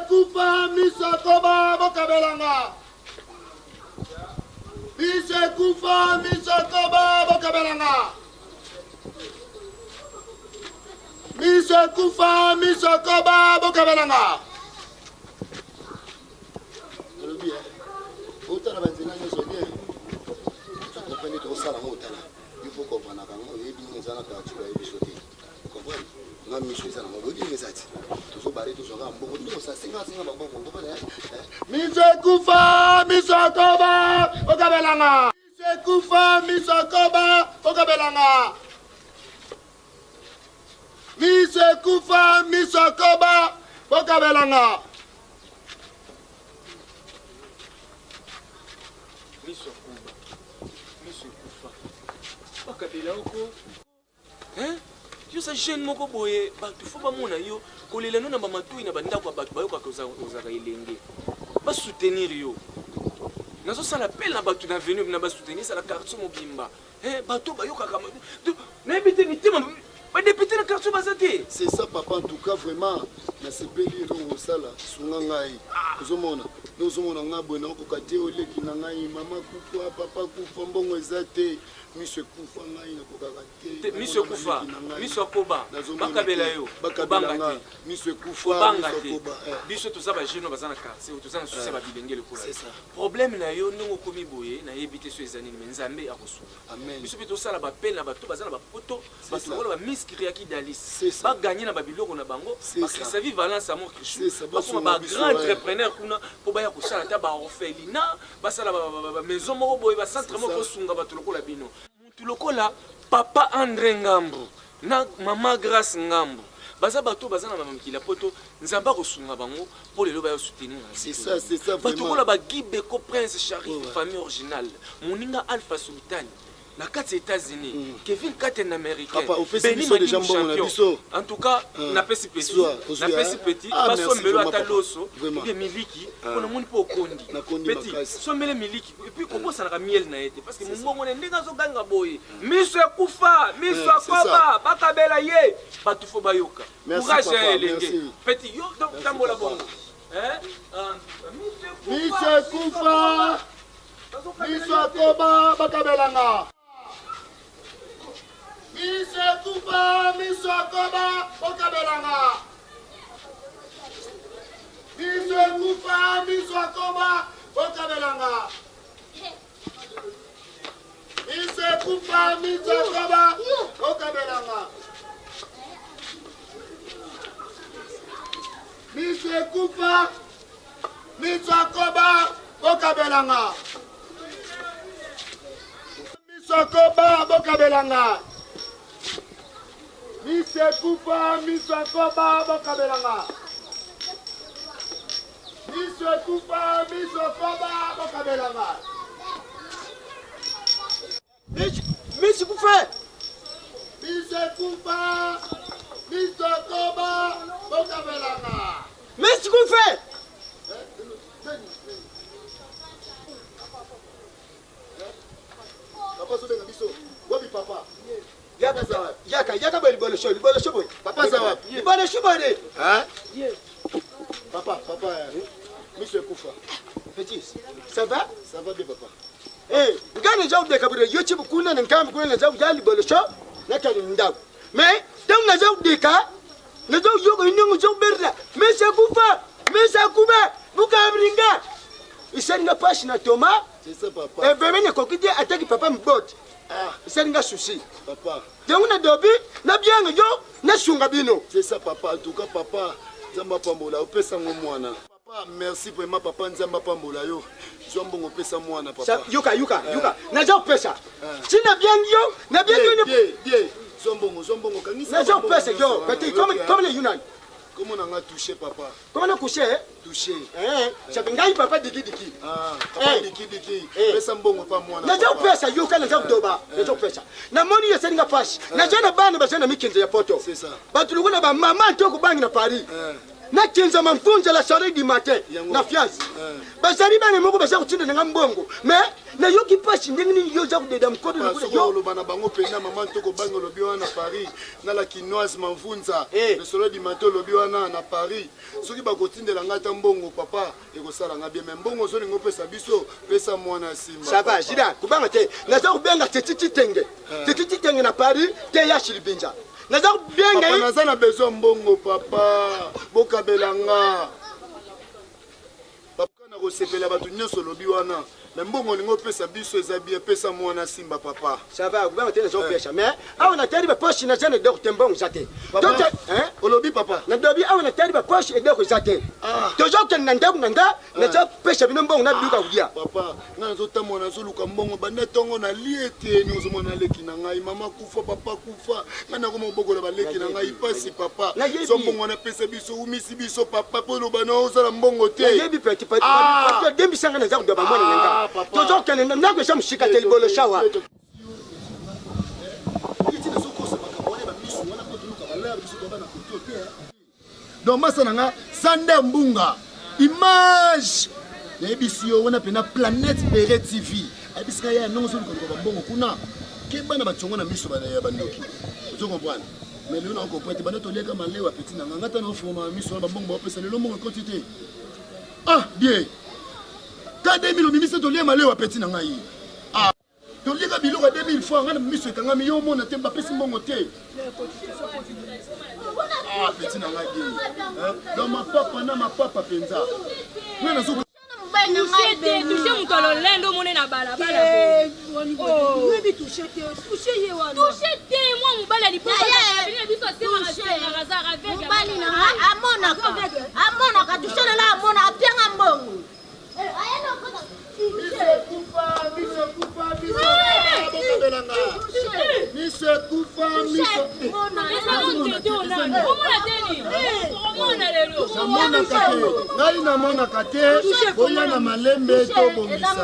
kufa misokoba bokabelanga. Mise kufa misokoba bokabelanga. Mise kufa misokoba bokabelanga. Utana banzina nyoso bien. Comprenez tout ça la motana. Il faut comprendre quand on est bien dans la culture et bichoté. Comprenez? Nga misho sana mabodi ngezati. Tuzo bare tuzo ga mbogo ndo sa singa mabongo comprenez? Mise kufa misokoba okabelanga. Mise kufa misokoba okabelanga. Mise kufa misokoba okabelanga. Hein? Yo sa jeune moko boye ba tu faut ba mona yo kolela no na ba matui na banda kwa batu bayoka ko za elenge ba soutenir yo nazo sala appel na batu na venir na ba soutenir ça la quartier mobimba hein bato bayoka kama na bité mitima ba député na quartier bazate. C'est ça papa, en tout cas vraiment na sepeli ro sala sunga ngai kozomona nozomona ngabwe na ko kate oleki na ngai mama kufa papa kufa mbongo ezate Monsieur Kufa ngai na kokakate Monsieur Kufa Monsieur Koba bakabela yo bakabanga Monsieur Kufa banga te biso to saba jeune bazana quartier to sana succès ba bilengele ko c'est ça problème na yo ndongo komi boye na yebite so ezani menzambe akosunga amen biso bito sala ba peine na bato bazana ba poto bato ba miski yaki dalis ba gagner na ba biloko na bango ba krisa vi valence amour Christ ba ko ba grand entrepreneur kuna po ba ya ko sala ta ba orphelinat ba sala ba maison moko boye ba centre moko sunga bato lokola bino lokola papa André Ngambo na mama Grace Ngambo baza bato baza na mamikila poto nzamba kosunga bango pour les loba soutenir. C'est ça vraiment. Bato kola ba Gibeko Prince Sharif famille originale moninga Alpha Sultan na 4 États-Unis Kevin Katen américain Benny déjà champion en tout cas na pesi petit baso mbelo ataloso bien miliki on a mon po kondi petit so mele miliki et puis comment ça na miel na été parce que mon bongo ndinga zo ganga boy Monsieur Kufa Monsieur Koba bakabela ye batu fo bayoka courage elenge petit yo donc tambola bongo hein Monsieur Kufa Monsieur Koba bakabelanga. Mise kufa misokoba okabelanga. Mise kufa misokoba okabelanga. Mise kufa misokoba okabelanga. Mise kufa misokoba okabelanga. Misokoba okabelanga. Mise kufa misokoba bokabelanga. Mise kufa misokoba bokabelanga. Mise kufa. Mise kufa misokoba bokabelanga. Mise kufa. Papa sobenga biso. Wapi papa? Yaka libolo show boy. Papa ça va. Libolo show boy. Hein? Papa, Monsieur Kufa. Petit. Ça va? Ça va bien papa. Eh, ngani jawu de kabure YouTube kuna na nkam kuna na jawu ya libolo show na kali ndaw. Mais donc na jawu de ka na jawu yogo nyongo jawu berla. Monsieur Kufa, Monsieur Kuba, bukabringa. Isani na pashi na toma. C'est ça papa. Eh ben ne kokidi ataki papa mbot. Ah, isani nga souci. Papa. Donc na dobi na bianga yo na sunga bino. C'est ça papa. En tout cas papa, Nzamba pambola opesa mwana. Papa, merci vraiment papa Nzamba pambola yo. Zombo opesa mwana papa. Yuka. Na jawu pesa. Sina bianga yo, na bianga yo. Bien. Zombo kanisa. Na jawu pesa yo. Petit comme les Yunani. Comment on a touché papa? Comment on a couché? Touché. Ça fait ngai papa diki. Ah, papa diki. Pesa mbongo pa mwana. Na jawu pesa yuka na jawu doba. Na jawu pesa. Na moni ya seninga pashi. Na jana bana basana mikenze ya poto. C'est ça. Batulukuna ba mama ntoko bangi na Paris. na kinza mamfunza la soirée du matin na fiance basari bana moko basa kutinda nga mbongo mais na yoki pasi ndengini yo za kudeda mkodo na yo lo bana bango pena mama toko bango lo biwana na Paris na la quinoise mamfunza le soirée du matin lo biwana na Paris soki ba kotindela ngata mbongo papa ekosala nga bien mais mbongo zo ningo pesa biso pesa mwana simba ça va jida kubanga te na za kubenga tete tenge na Paris te ya shilibinja na za kubenga papa na za na besoin mbongo papa bokabelanga papa na kosepela batu nyonso lobi wana mais mbongo ningo pesa biso eza bien pesa mwana simba papa ça va kubanga te na zo pesa mais awa na tari ba poche na jana de tembong zate donc hein olobi papa na dobi awa na tari ba poche e de ko zate tozo ken na ndabu nanga na za pesa bino mbongo na duka kudia papa nga zo tamona na zo luka mbongo banda tongo na liete ni zo mona leki na ngai mama kufa papa kufa ngana ko mobokola ba leki na ngai pasi papa zo mbongo na pesa biso umisi biso papa polo bana ozala mbongo te yebi petit petit dembi sanga na za kudoba mwana nanga tozo ken na ndako sha mshika telebolo shawa donc masa nanga Sanda Mbunga image ya ebisio wana pena Planète Beret TV ebisika ya non zo ko mbongo kuna ke bana batongo na miso bana ya bandoki tu comprends mais lui on comprend bana to leka malewa petit nanga ngata na foma miso ba mbongo ba pesa le mbongo quantité ah bien ka 2000 mimisa to leka malewa petit nanga yi ah to leka biloko 2000 fois ngana miso kanga mi yo mona te ba pesa mbongo te ah petit nanga gi dans ma papa penza ngana zo touché mutolo lendo mone na balabala oui touché ye wana touché te moi mobala lipo bino biso sema razara avec mobali na amona ka touché la amona apianga mbongo ayeno kota ngai namonaka te boya na malembe tobongisa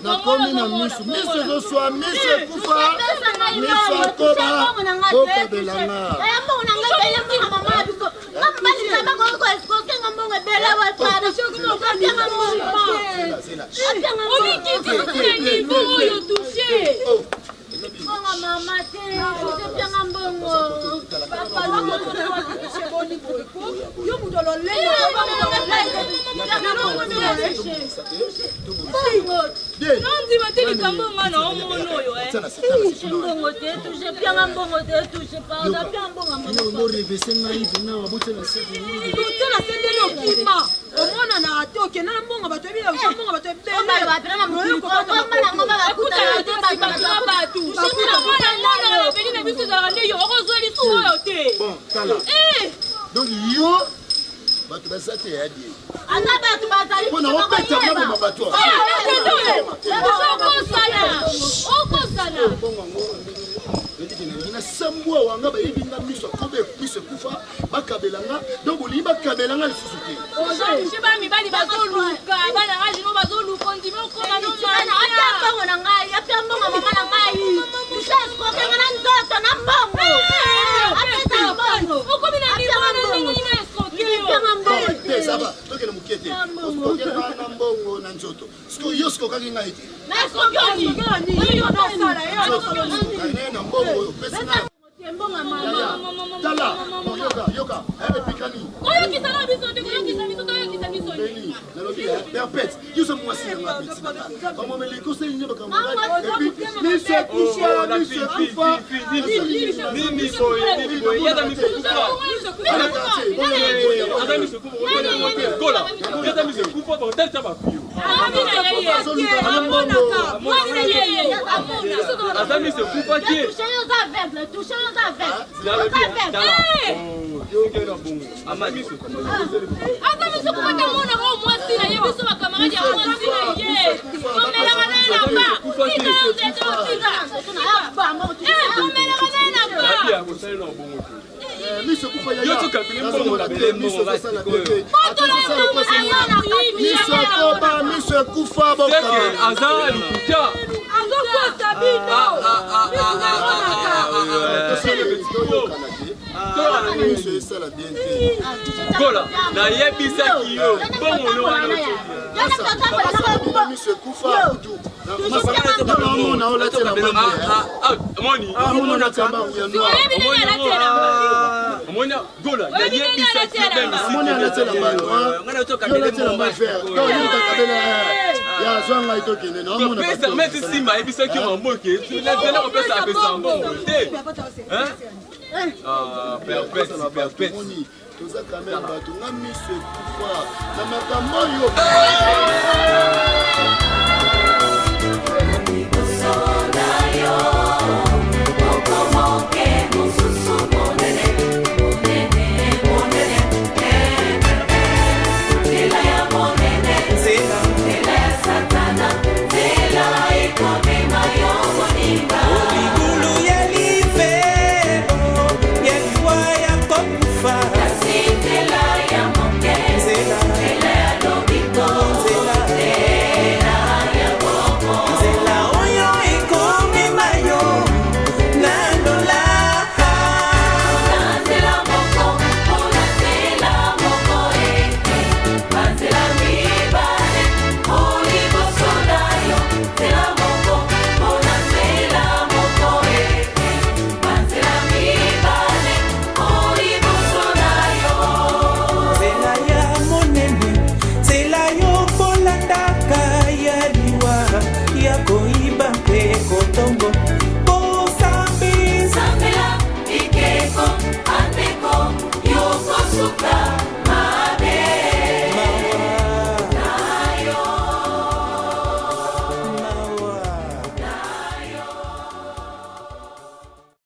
nakomi na miso ezoswa miso ekufa miso akoba okabelanga donc yo bato basate ya die ana bato bazali pona opeta mama bato na sambwa wanga bayibinga miso kobe miso kufa bakabelanga donc oli bakabelanga lisusu te ozo ba mi bali bazoluka bana ngaji no bazoluka ndimo ko na no ana atambo na ngai atambo mama na ngai usas ko kenga na ndoto na mbongo apeta mbongo uko mina ni wana ningi na escroquerie ça va donc le mukete osokera na mbongo na nzoto siko yosko kaki ngai te na escroquerie yo no sala na mbongo pesa tala yoka epikani oyo kisala biso te oyo kisala biso beni nalobi perpète yuso mwasi na petit kama meliko se nyeba kama et puis mise kufa nini so yada mise kufa ada mise kufa gola yada mise kufa pour tête ba fio ada mise kufa qui toucher aux aveugles Gola, na yebisa kiyo. Bon on wana. Moni. Moni Gola, ya yebisa kiyo. Moni anatela mbalo. Ngana toka mbele mo ba. Ya zwanga itokene na mona. Pesa meti simba yebisa kiyo mboke. Na tena ko pesa pesa mbongo. Hein? Perpète. Toza quand même bato nga miso ekufa na makambo yo.